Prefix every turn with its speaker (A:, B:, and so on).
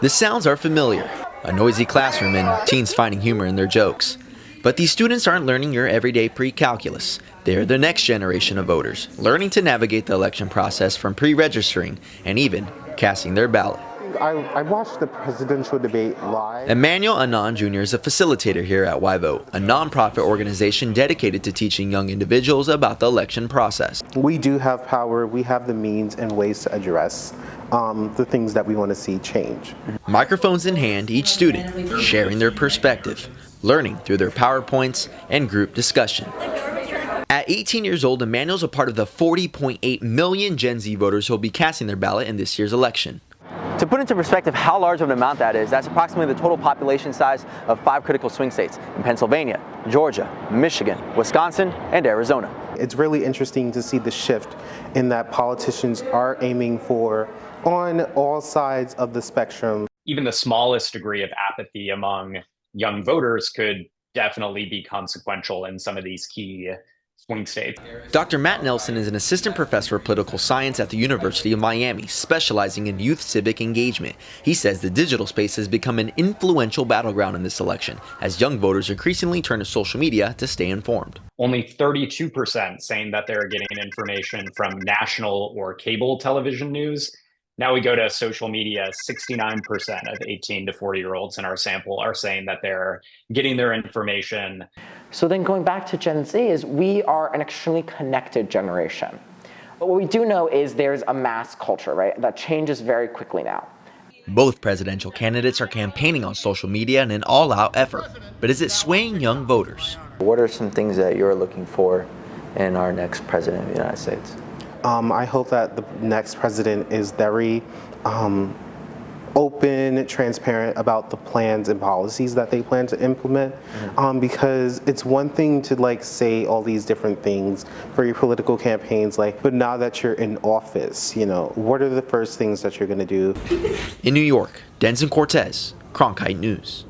A: The sounds are familiar. A noisy classroom and teens finding humor in their jokes. But these students aren't learning your everyday pre-calculus. They're the next generation of voters, learning to navigate the election process from pre-registering and even casting their ballot.
B: I watched the presidential debate live.
A: Emmanuel Anand Jr. is a facilitator here at Why Vote, a nonprofit organization dedicated to teaching young individuals about the election process.
B: We do have power, we have the means and ways to address the things that we want to see change.
A: Microphones in hand, each student sharing their perspective, learning through their PowerPoints and group discussion. At 18 years old, Emmanuel's a part of the 40.8 million Gen Z voters who will be casting their ballot in this year's election.
C: To put into perspective how large of an amount that is, that's approximately the total population size of 5 critical swing states in Pennsylvania, Georgia, Michigan, Wisconsin, and Arizona.
B: It's really interesting to see the shift in that politicians are aiming for on all sides of the spectrum.
D: Even the smallest degree of apathy among young voters could definitely be consequential in some of these key swing states.
A: Dr. Matt Nelson is an assistant professor of political science at the University of Miami, specializing in youth civic engagement. He says the digital space has become an influential battleground in this election, as young voters increasingly turn to social media to stay informed.
D: Only 32% saying that they're getting information from national or cable television news. Now we go to social media, 69% of 18 to 40-year-olds in our sample are saying that they're getting their information.
E: So then going back to Gen Z is we are an extremely connected generation. But what we do know is there's a mass culture, right, that changes very quickly now.
A: Both presidential candidates are campaigning on social media in an all-out effort. But is it swaying young voters?
C: What are some things that you're looking for in our next president of the United States?
B: I hope that the next president is very open, transparent about the plans and policies that they plan to implement, because it's one thing to say all these different things for your political campaigns, but now that you're in office, what are the first things that you're going to do?
A: In New York, Denzen Cortez, Cronkite News.